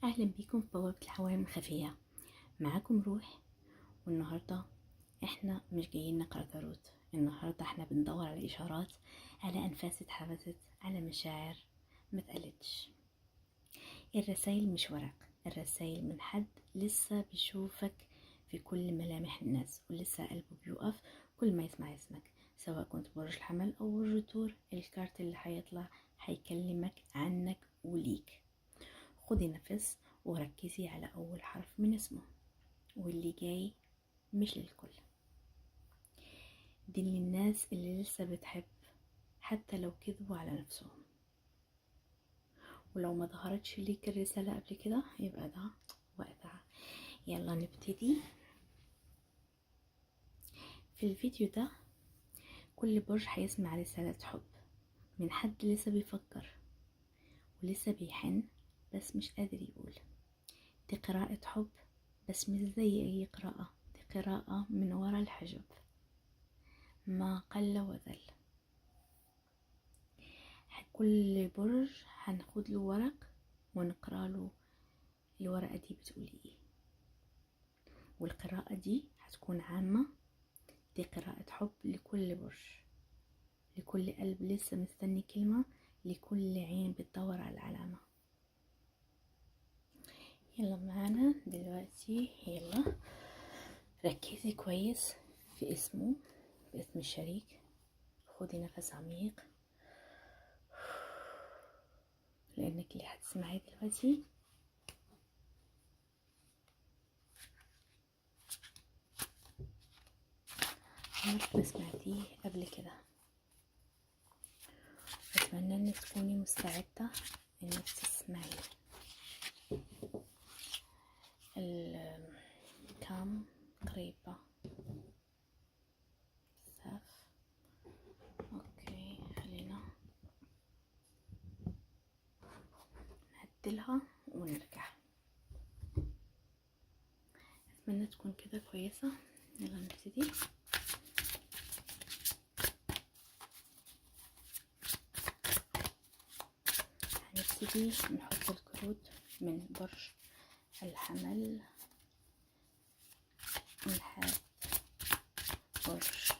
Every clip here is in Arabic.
اهلا بيكم في بوابة العوالم الخفية. معاكم روح. والنهاردة احنا مش جايين نقرا تاروت. النهاردة احنا بندور على اشارات، على انفاس اتحبست، على مشاعر ما اتقالتش. الرسايل مش ورق، الرسايل من حد لسه بيشوفك في كل ملامح الناس، ولسه قلبه بيقف كل ما يسمع اسمك. سواء كنت برج الحمل او برج الثور، الكارت اللي هيطلع هيكلمك عنك وليك. خدي نفس وركزي على أول حرف من اسمه، واللي جاي مش للكل. دي للناس اللي لسه بتحب حتى لو كذبوا على نفسهم. ولو ما ظهرتش ليك الرسالة قبل كده يبقى ده وقتها. يلا نبتدي. في الفيديو ده كل برج هيسمع رسالة حب من حد لسه بيفكر ولسه بيحن بس مش قادر يقول. دي قراءة حب، بس مش زي أي قراءة، دي قراءة من ورا الحجب، ما قل وذل. كل برج هناخد له ورق ونقرا له الورقة دي بتقول ايه. والقراءة دي هتكون عامة، دي قراءة حب لكل برج، لكل قلب لسه مستني كلمة، لكل عين بتدور على العلامة. يلا معانا دلوقتي. يلا ركزي كويس في اسمه، في اسم الشريك. خدي نفس عميق، لانك اللي هتسمعيه دلوقتي عمرك ما سمعتيه قبل كده. اتمنى انك تكوني مستعدة انك تسمعي الكام قريبة بزاف. اوكي، خلينا نعدلها ونرجع. اتمنى تكون كده كويسة. يلا نبتدي. هنبتدي نحط الكروت من برج الحمل لحد برج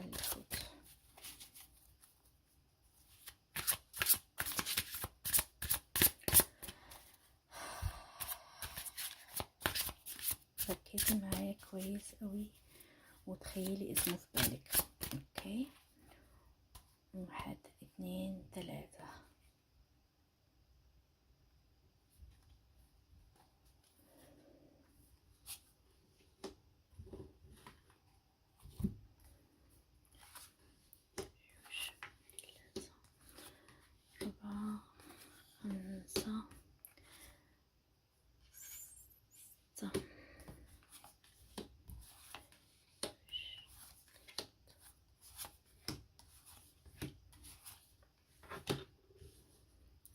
الحوت. ركزي معايا كويس قوي وتخيلي اسمه في بالك. اوكي، 1 2 3. أربعة 5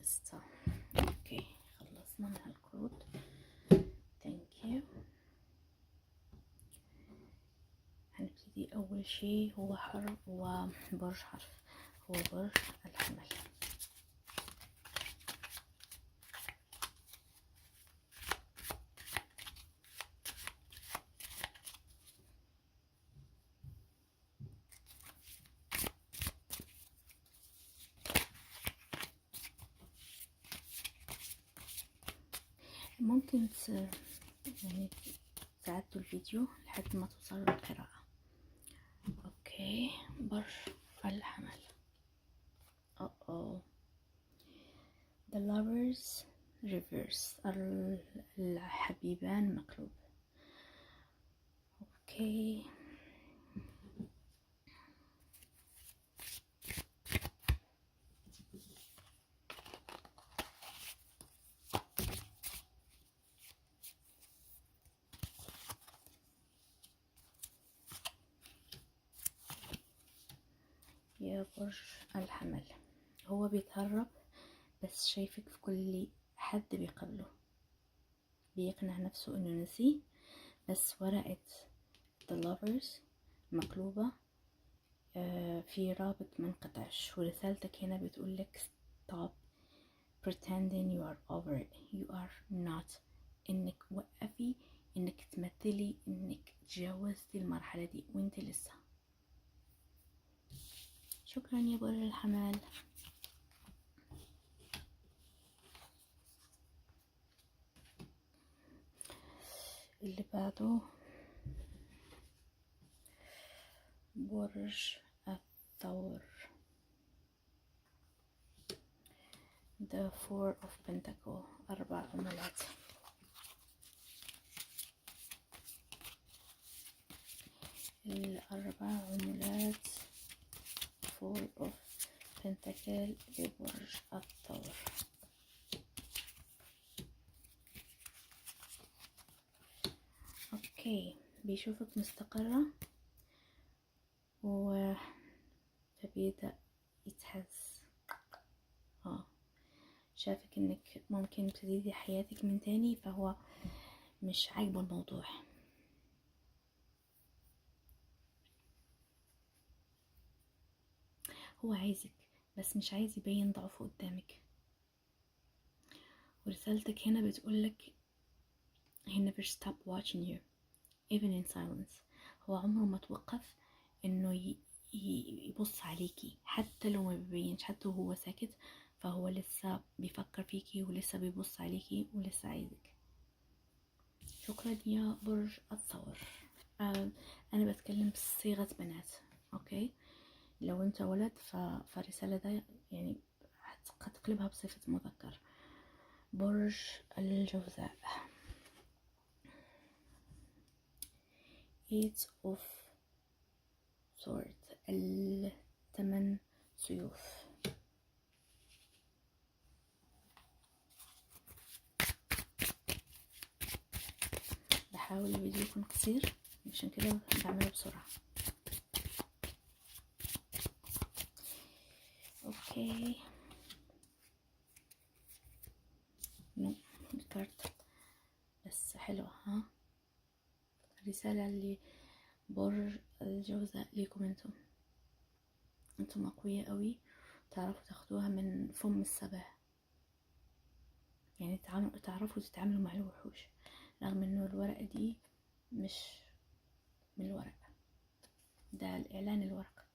6. اوكي، خلصنا من الكروت. ثانك يو. هنبتدي اول شيء هو برج حرف، هو برج الحمل. ممكن يعني تعدوا الفيديو لحد ما توصلوا للقراءة. اوكي، برج الحمل. The lovers reverse، الحبيبان مقلوب. اوكي، يا برج الحمل، هو بيتهرب بس شايفك في كل حد بيقابله، بيقنع نفسه انه نسيه، بس ورقة the lovers مقلوبة في رابط منقطعش، ورسالتك هنا بتقولك stop pretending you are over it, you are not انك وقفي انك تمثلي انك تجاوزتي المرحلة دي وانت لسه. شكرا يا برج الحمل. اللي بعده برج الثور. The Four of Pentacle، 4 عملات. ال4 عملات Four of Pentacle لبرج الثور. اوكي، بيشوفك مستقرة فبيبدأ يتهز. شافك انك ممكن تبتدي حياتك من تاني، فهو مش عاجبه الموضوع. هو عايزك بس مش عايز يبين ضعفه قدامك. ورسالتك هنا بتقولك he never stop watching you even in silence. هو عمره ما توقف انه يبص عليكي حتى لو ما بيبينش، حتى وهو ساكت فهو لسه بيفكر فيكي ولسه بيبص عليكي ولسه عايزك. شكرا يا برج الثور. انا بتكلم بصيغة بنات، اوكي؟ لو انت ولد فالرسالة ده يعني هتقلبها بصفة مذكر. برج الجوزاء. Eight of Swords، 8 سيوف. بحاول الفيديو يكون قصير عشان كده بعمله بسرعة. اوكي، نو الكارت بس حلوة. الرسالة اللي برج الجوزاء ليكم انتم أقوياء قوي، تعرفوا تاخدوها من فم السبع، يعني تعرفوا تتعاملوا مع الوحوش، رغم انه الورقة دي مش من الورق ده، الإعلان الورق.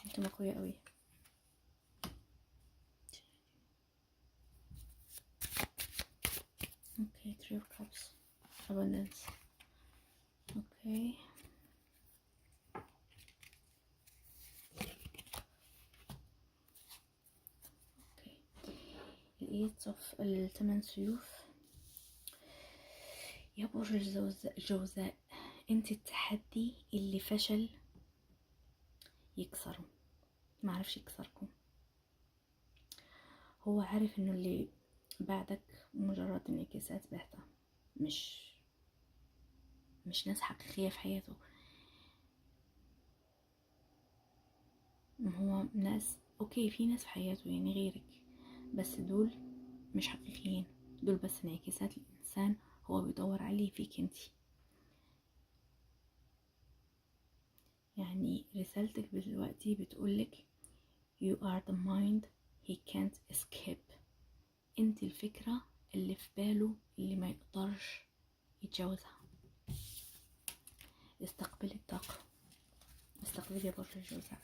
انتم أقوياء قوي. اوكي، Three of Cups، Abundance. اوكي، الإيت اوف 8 سيوف. يا برج الجوزاء، انت التحدي اللي فشل يكسره، معرفش يكسركم. هو عارف انه اللي بعدك مجرد انعكاسات باهتة، مش ناس حقيقية في حياته. هو ناس اوكي، في ناس في حياته يعني غيرك، بس دول مش حقيقيين، دول بس انعكاسات الانسان هو بيدور عليه فيك انتي. يعني رسالتك دلوقتي بتقولك you are the mind he can't escape. انت الفكرة اللي في باله اللي ما يقدرش يتجاوزها. استقبلي الطاقة، استقبلي يا برج الجوزاء.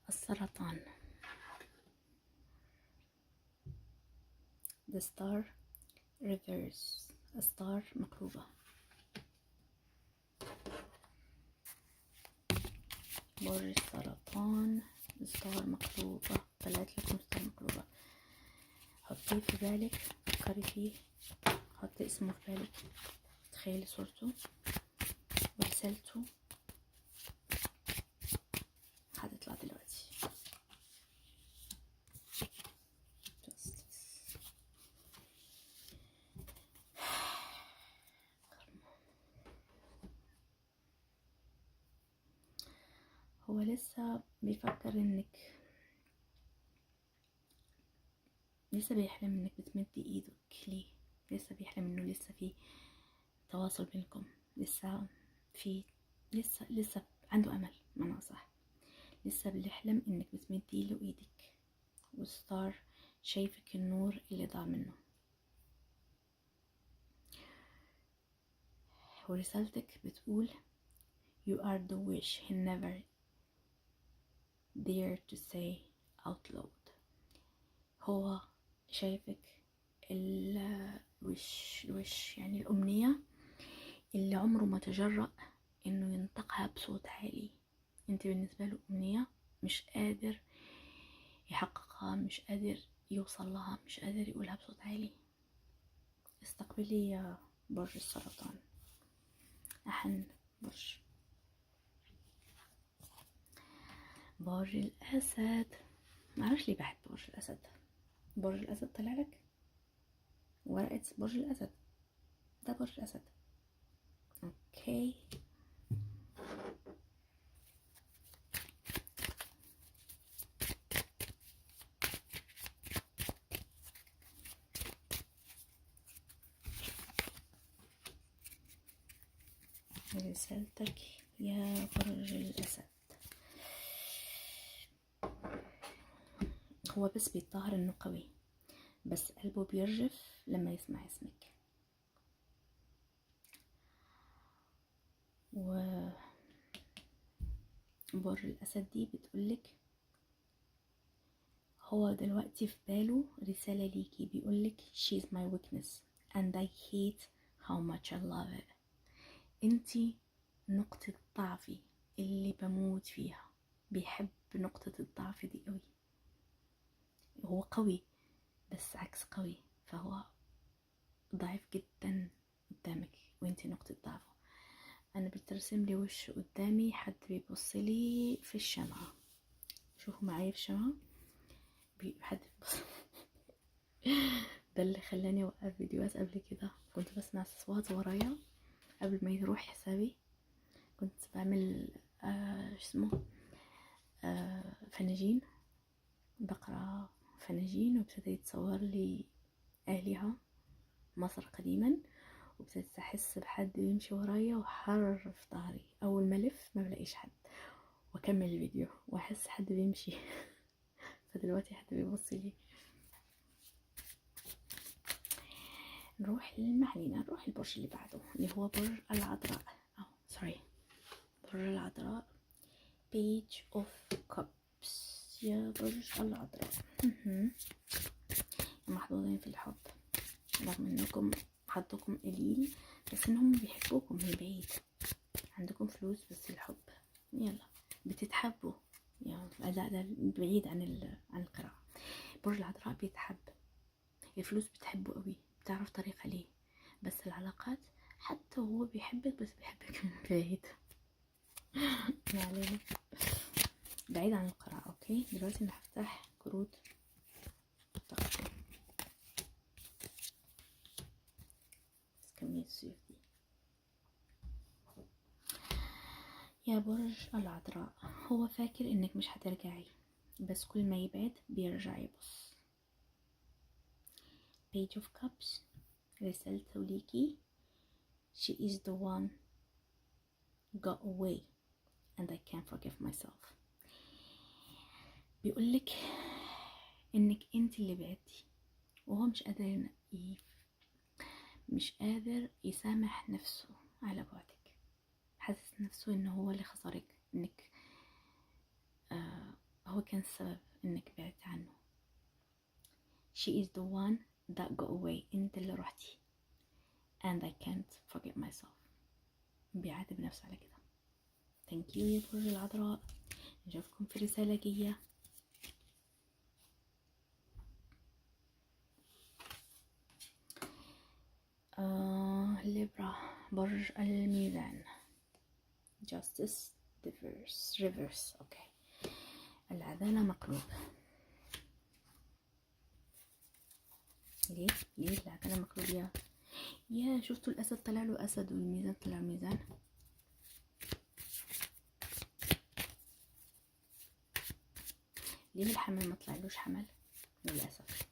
السرطان. the star reverse، ستار مقلوبة. برج السرطان، ستار مقلوبة، طلعت لكم ستار مقلوبة. حطيه في بالك، فكري فيه، حطي اسمه في بالك، تخيلي صورته ورسالته هتطلع دلوقتي. هو لسه بيفكر انك، لسه بيحلم انك بتمدي ايدك ليه، لسه بيحلم انه لسه في تواصل بينكم، لسه في لسه عنده امل، معنى صح، لسه بيحلم انك بتمديله ايدك، والستار شايفك النور اللي ضاع منه. ورسالتك بتقول you are the wish he never dared to say out loud. هو شايفك الوش يعني الأمنية اللي عمره ما تجرأ إنه ينطقها بصوت عالي. انت بالنسبة له أمنية مش قادر يحققها، مش قادر يوصل لها، مش قادر يقولها بصوت عالي. استقبلي يا برج السرطان، أحن برج الأسد. معرفش ليه بحب برج الأسد. برج الأسد طلع لك ورقة برج الأسد، ده برج الأسد. اوكي، رسالتك يا برج الأسد. هو بس بيتظاهر انه قوي، بس قلبه بيرجف لما يسمع اسمك. و برج الأسد دي بتقولك هو دلوقتي في باله رسالة ليكي، بيقولك she's my weakness and I hate how much I love it. انتي نقطة ضعفي اللي بموت فيها. بيحب نقطة الضعف دي قوي. هو قوي بس عكس قوي، فهو ضعيف جدا قدامك وانتي نقطة ضعفه. انا بترسم لي وش قدامي، حد بيبص لي في الشمعة. شوفوا معايا في الشمعة، حد بيبص. ده اللي خلاني اوقف فيديوهات قبل كده. كنت بسمع اصوات ورايا قبل ما يروح حسابي، كنت بعمل اسمه فناجين، بقرا فناجين، وابتدى يتصور لي اهلها مصر قديما، وابتديت احس بحد بيمشي ورايا وحر في ظهري. اول ما الف ما بلاقيش حد واكمل الفيديو واحس حد بيمشي. فدلوقتي حد بيبص لي. نروح البرج اللي بعده اللي هو برج العذراء. سوري، برج العذراء. Page of Cups يا برج العذراء. محظوظين في الحب رغم انكم حظكم قليل، بس انهم بيحبوكم من بعيد. عندكم فلوس بس الحب، يلا بتتحبوا. يلا ده بعيد عن القراءة. برج العذراء بيتحب، الفلوس بتحبه قوي، بتعرف طريقة ليه، بس العلاقات حتى هو بيحبك بس بيحبك من بعيد. ما علينا، بعيد عن القراءة. اوكي، دلوقتي انا هفتح كروت التقدير. بس كمية السيوف دي يا برج العذراء. هو فاكر انك مش هترجعي، بس كل ما يبعد بيرجع يبص. Page of Cups، رسالته ليكي she is the one got away and I can't forgive myself. بيقولك انك انت اللي بعدتي وهو مش قادر يسامح نفسه على بعدك. حاسس نفسه انه هو اللي خسرك، انك هو كان السبب انك بعدت عنه. she is the one that got away، انت اللي رحتي and I can't forget myself. بيعاتب نفسه على كده. thank you يا برج العذراء. نشوفكم في رسالة جاية. ليبرا، برج الميزان. justice reverse. اوكي، العدالة مقلوب. ليه العدالة مقلوب؟ يا شفتوا الأسد طلع له أسد والميزان طلع ميزان. ليه الحمل ما طلعلوش حمل؟ للأسف.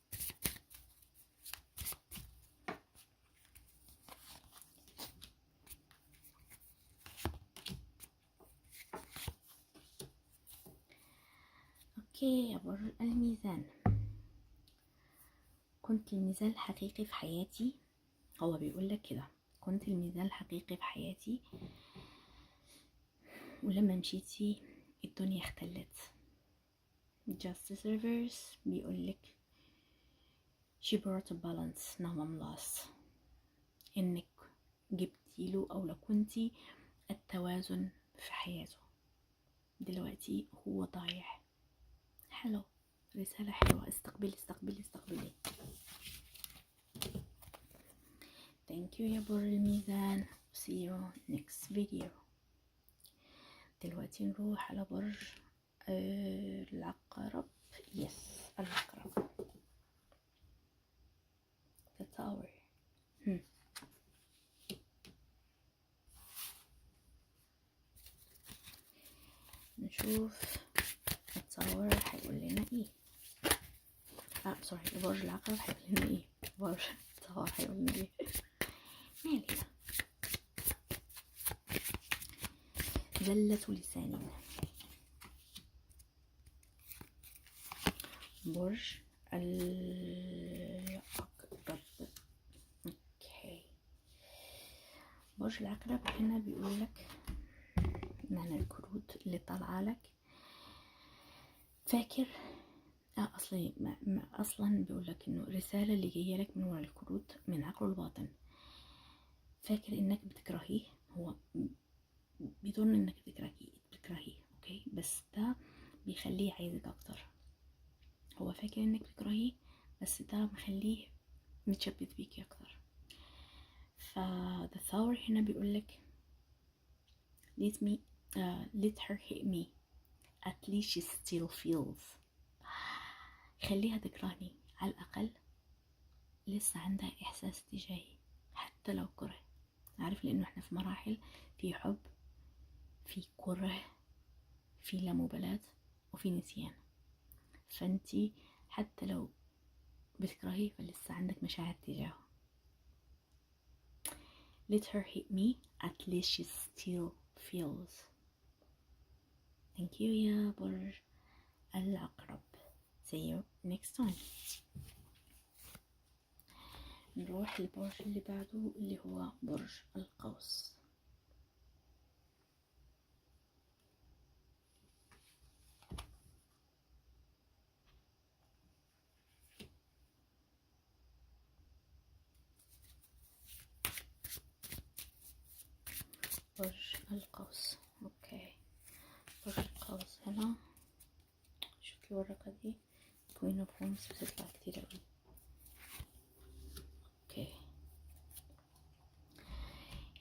اوكي يا برج الميزان، كنت الميزان الحقيقي في حياتي. هو بيقول لك كده، كنت الميزان الحقيقي في حياتي، ولما مشيتي الدنيا اختلت. Justice Reverse بيقول لك she brought a balance now I'm lost. انك جبتي له او لو كنتي التوازن في حياته، دلوقتي هو ضايع. حلو، رسالة حلوة. استقبلي استقبلي استقبلي. Thank you يا برج الميزان. See you next video. دلوقتي نروح على برج العقرب. يس، العقرب. The Tower. نشوف التاور هيقول لنا ايه. سوري، برج العقرب هيقول لنا ايه، برج التاور هيقول لنا ايه. مالنا. زلة لسان. برج العقرب. اوكي، برج العقرب هنا بيقول لك معنى الكروت اللي طالعه لك. فاكر اصلا بيقول لك انه الرساله اللي جايه لك من ورا الكروت من عقله الباطن. فاكر انك بتكرهيه، هو بيظن انك بتكرهيه اوكي، بس ده بيخليه عايزك اكتر. هو فاكر انك بتكرهيه بس ده مخليه متشبت بيكي اكتر. ف the Tower هنا بيقولك let her hit me at least she still feels. خليها تكرهني، على الأقل لسه عندها إحساس تجاهي حتى لو كره. عارف، لأنه إحنا في مراحل، في حب، في كره، في لا مبالاة، وفي نسيان. فأنتي حتى لو بتكرهي فلسه عندك مشاعر تجاهه. let her hit me at least she still feels. thank you يا برج العقرب. see you next time. نروح للبرج اللي بعده اللي هو برج القوس. برج القوس. اوكي، برج القوس هنا شوف الورقة دي Queen of Wands بتطلع كتير اوي. اوكي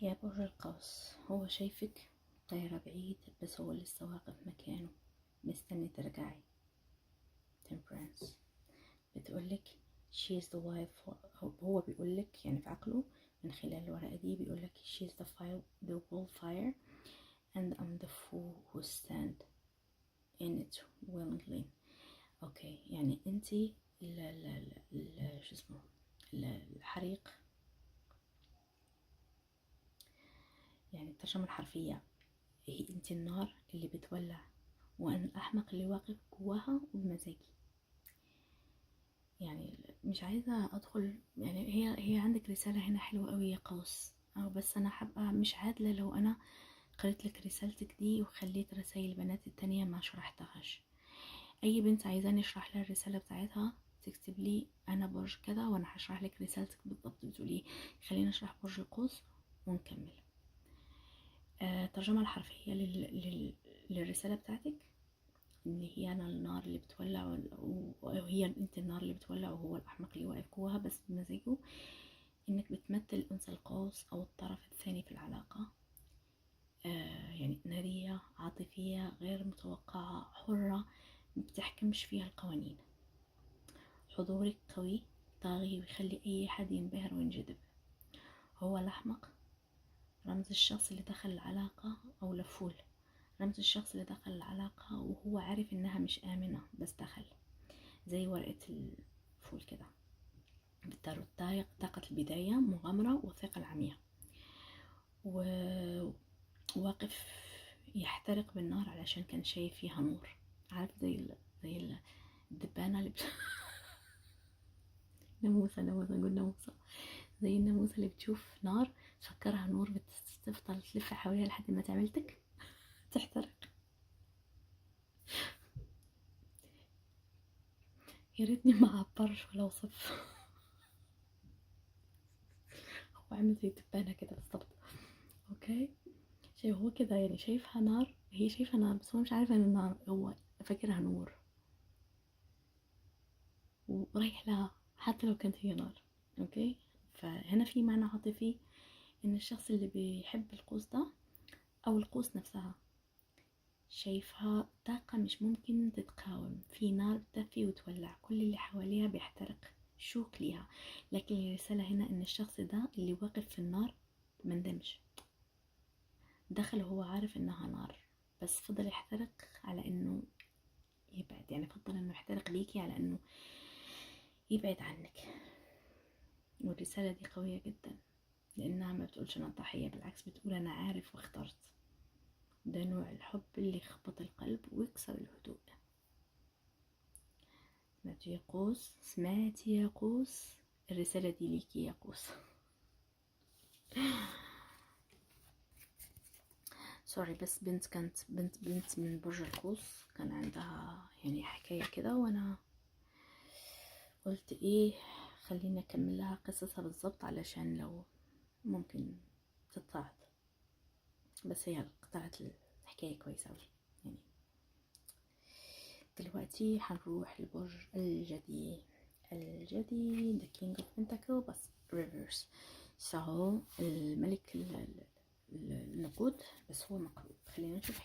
يا برج القوس، هو شايفك طايرة بعيد بس هو لسه واقف مكانه مستني ترجعي. Temperance بتقولك she is the wife. هو بيقولك يعني في عقله من خلال الورقة دي بيقولك she is the wildfire and I'm the fool who stand in it willingly. اوكي، يعني انتي شو اسمه الحريق، يعني الترجمة الحرفية هي انتي النار اللي بتولع وانا الاحمق اللي واقف جواها وبمزاجي. يعني مش عايزة ادخل، يعني هي عندك رسالة هنا حلوة قوي يا قوس، او بس انا حابة مش عادلة لو انا قريت لك رسالتك دي وخليت رسائل البنات التانية ما شرحتهاش. اي بنت عايزاني اشرح لها الرسالة بتاعتها تكتب لي انا برج كذا وانا هشرح لك رسالتك بالضبط. بتقولي خلينا نشرح برج القوس ونكمل. الترجمة الحرفية للرسالة بتاعتك اللي هي انا النار اللي بتولع وهي انت النار اللي بتولع وهو الاحمق اللي واقف جواها بس بمزاجه. انك بتمثل انثى القوس او الطرف الثاني في العلاقة. يعني نارية، عاطفية، غير متوقعة، حرة، مبتحكمش فيها القوانين. حضورك قوي طاغي ويخلي اي حد ينبهر وينجذب. هو الاحمق رمز الشخص اللي دخل العلاقة او لفول، رمز الشخص اللي دخل العلاقة وهو عارف انها مش امنة بس دخل، زي ورقة الفول كده. بالتالي طاقة البداية، مغامرة وثقة العمياء، وواقف يحترق بالنار علشان كان شايف فيها نور. عارف زي الدبانة اللي ناموسة نقول ناموسة، زي الناموسة اللي بتشوف نار تفكرها نور، بتفضل تلف حواليها لحد ما تعملتك تحترق. يا ريتني ما عبرش ولا وصف. هو عامل زي الدبانة كده بالظبط. اوكي، شايف هو كده يعني، شايفها نار، هي شايفها نار بس هو مش عارف ان النار، هو فاكرها نور ورايح لها حتى لو كانت هي نار. اوكي، فهنا في معنى عاطفي ان الشخص اللي بيحب القوس ده او القوس نفسها شايفها طاقة مش ممكن تتقاوم، في نار بتدفي وتولع، كل اللي حواليها بيحترق، شوق ليها. لكن الرسالة هنا ان الشخص ده اللي واقف في النار مندمش، دخل هو عارف انها نار بس فضل يحترق على انه يبعد، يعني فضل انه يحترق ليكي على انه يبعد عنك. والرسالة دي قوية جدا لانها ما بتقولش انا ضحية، بالعكس بتقول انا عارف واخترت. ده نوع الحب اللي يخبط القلب ويكسر الهدوء. سمعتي يا قوس، الرسالة دي ليكي يا قوس. سوري، بس بنت من برج القوس كان عندها يعني حكاية كده، وانا قلت ايه خليني اكمل لها قصصها بالظبط علشان لو ممكن تتساعد. بس هي طلعت الحكاية كويسة اوي يعني. دلوقتي هنروح لبرج الجدي. The King of Pentacle بس reverse. سهو الملك النقود بس هو مقلوب. خلينا نشوف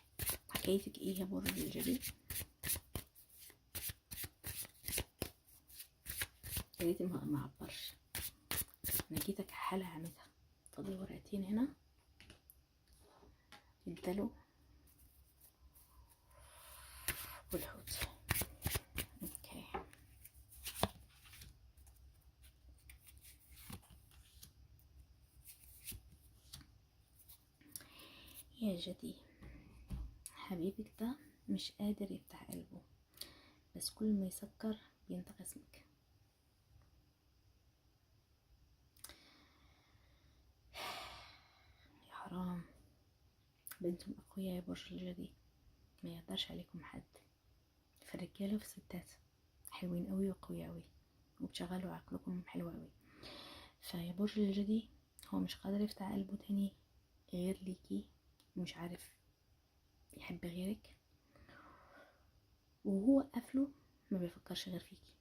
حكايتك ايه يا برج الجدي. يا ريت ما عبرش، انا جيتك حالة هعملها. فاضل ورقتين هنا، الدلو والحوت. اوكي، يا جدي حبيبك ده مش قادر يفتح قلبه، بس كل ما يسكر بينطق اسمك. يا حرام، بنتم اقوياء يا برج الجدي، ما يقدرش عليكم حد. في الرجاله وفي الستات حلوين قوي وقوي قوي، وبتشغلوا عقلكم حلو قوي. فيا برج الجدي هو مش قادر يفتح قلبه تاني غير ليكي، ومش عارف يحب غيرك، وهو قافله ما بيفكرش غير فيكي.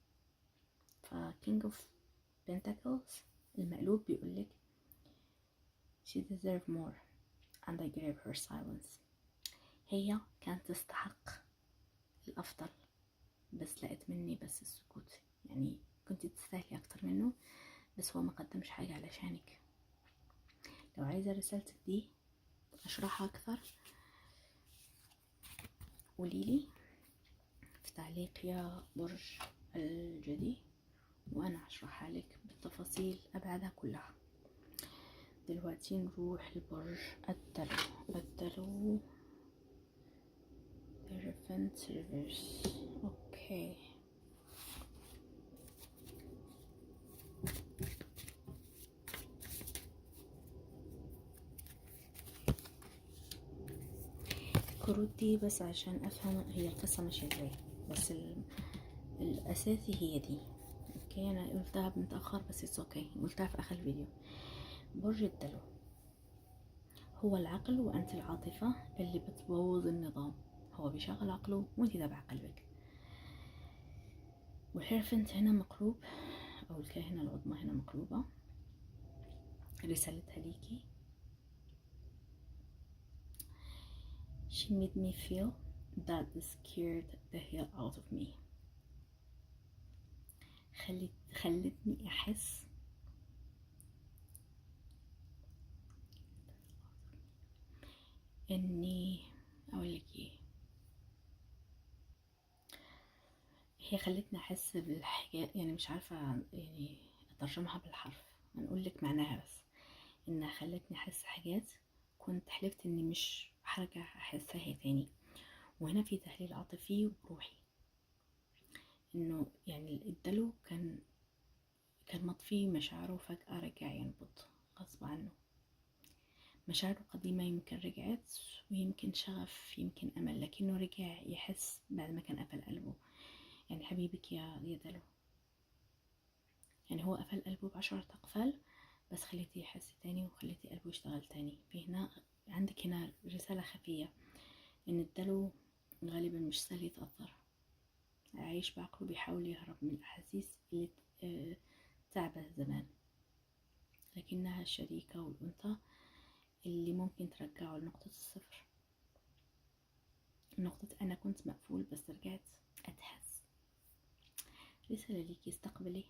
King of Pentacles المقلوب بيقولك she deserved more and I gave her silence. هي كانت تستحق الأفضل بس لقيت مني بس السكوت، يعني كنت تستاهلي أكتر منه بس هو ما قدمش حاجة علشانك. لو عايزة رسالتك دي أشرحها أكثر قوليلي في تعليق يا برج الجدي وأنا أشرحها لك بالتفاصيل أبعادها كلها. دلوقتي نروح لبرج الدلو Elephant Reverse. اوكي، الكروت دي بس عشان افهم هي القصة ماشية ازاي، بس الاساسي هي دي. اوكي، انا قلتها متأخر بس اوكي، قلتها في اخر الفيديو. برج الدلو هو العقل وانت العاطفة اللي بتبوظ النظام، هو بيشغل عقله وانت تابع قلبك. والهيرفنت هنا مقلوب او الكاهنة العظمى هنا مقلوبة. رسالتها ليكي She made me feel that scared the hell out of me. خلتني احس اني اقولك ايه، هي خلتني احس بالحاجات، يعني مش عارفه يعني اترجمها بالحرف، هنقول لك معناها بس انها خلتني احس حاجات كنت حلفت اني مش هرجع احسها تاني. وهنا في تحليل عاطفي وروحي، إنه يعني الدلو كان مطفي مشاعره، وفجأة رجع ينبض غصب عنه. مشاعره القديمة يمكن رجعت، ويمكن شغف، يمكن أمل، لكنه رجع يحس بعد ما كان قفل قلبه. يعني حبيبك يا دلو، يعني هو قفل قلبه ب10 أقفال، بس خليتيه يحس تاني، وخليتي قلبه يشتغل تاني. في هنا عندك هنا رسالة خفية، إن الدلو غالبا مش سهل يتأثر، عايش بعقله، بيحاول يهرب من الأحاسيس اللي تعبه زمان، لكنها الشريكة والأنثى اللي ممكن ترجعه لنقطة الصفر، نقطة أنا كنت مقفول بس رجعت أتحس. رسالة ليكي، استقبلي.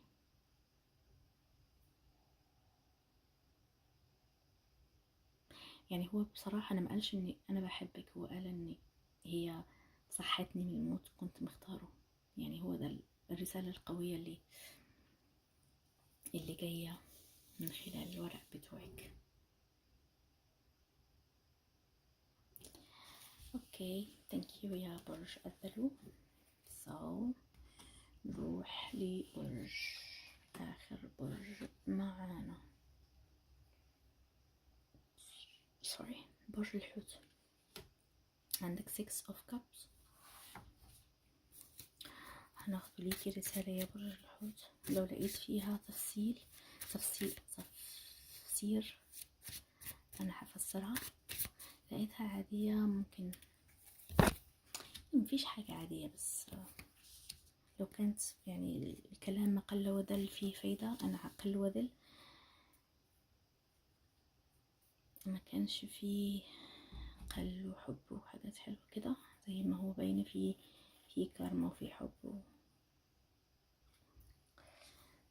يعني هو بصراحة أنا مقالش إني أنا بحبك، هو قال إني هي صحتني من الموت كنت مختاره. يعني هو ده الرسالة القوية اللي جاية من خلال الورق بتوعك. اوكي، ثانك يو يا برج الدلو. نروح لبرج آخر برج معانا، برج الحوت. عندك 6 of cups. هناخد ليكي رسالة يا برج الحوت، لو لقيت فيها تفسير أنا هفسرها. لقيتها عادية، ممكن مفيش حاجة عادية، بس لو كانت يعني الكلام ما قل ودل فيه فايدة، أنا هقل وذل. ما كانش فيه قل وحب وحاجات حلوة كده، زي ما هو باين فيه كرم وفيه حب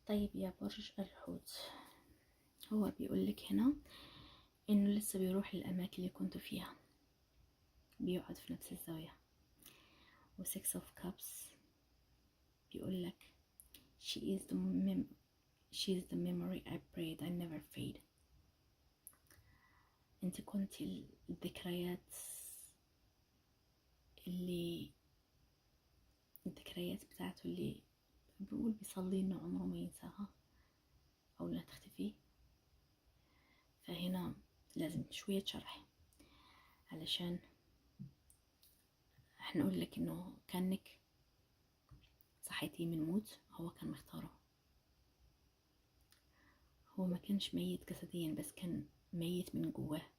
طيب يا برج الحوت، هو بيقولك هنا إنه لسه بيروح للأماكن اللي كنتوا فيها، بيقعد في نفس الزاوية. و6 of cups بيقولك she is the memory I prayed I never fade. انت كنتي الذكريات بتاعته اللي بيقول بيصلي انه عمره ما ينساها او لا تختفي. فهنا لازم شوية شرح علشان هنقول لك انه كانك صحيتي من موت هو كان مختاره. هو ما كانش ميت جسديا، بس كان ميت من جواه،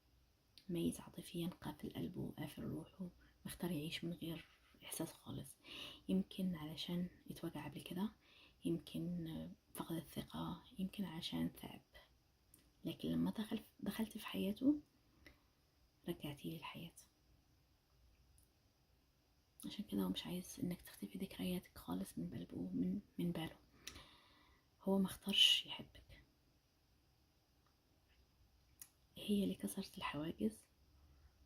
ميت عاطفيا، قافل قلبه وقافل روحه، مختار يعيش من غير احساس خالص. يمكن علشان اتوجع قبل كده، يمكن فقد الثقة، يمكن عشان تعب، لكن لما دخلت في حياته رجعتي لي الحياة. عشان كده هو مش عايز انك تختفي ذكرياتك خالص من قلبه، من باله. هو مختارش يحبك، هي اللي كسرت الحواجز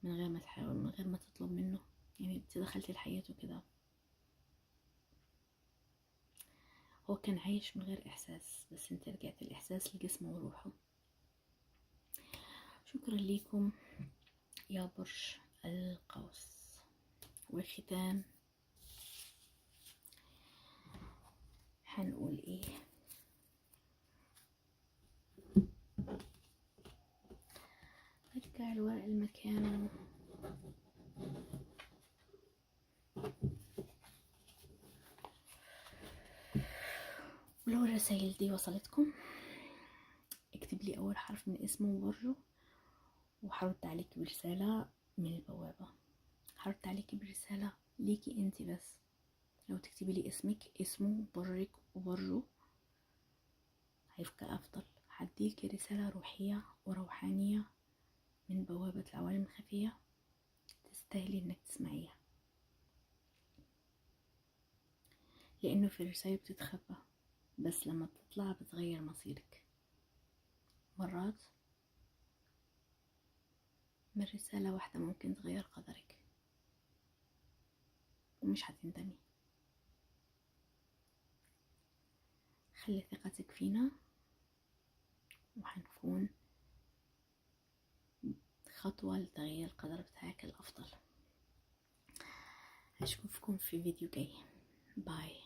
من غير ما تحاول، من غير ما تطلب منه. يعني انت دخلتي لحياته كده، هو كان عايش من غير احساس، بس انت رجعت الاحساس لجسمه وروحه. شكرا ليكم يا برج القوس. والختام هنقول ايه؟ ارجع الورق لمكانه. ولو الرسائل دي وصلتكم اكتب لي اول حرف من اسمه وبرجه، وهرد عليك برسالة من البوابة. هرد عليك برسالة ليكي انت بس. لو تكتبي لي اسمك، اسمه، برجك وبرجه، هيبقى افضل. هديلك رسالة روحية وروحانية من بوابة العوالم الخفية، تستاهلي انك تسمعيها، لانه في رسائل بتتخبى، بس لما بتطلع بتغير مصيرك. مرات من رسالة واحدة ممكن تغير قدرك، ومش هتندمي. خلي ثقتك فينا، وهنكون خطوة لتغيير القدر بتاعك الأفضل. أشوفكم في فيديو جاي. باي.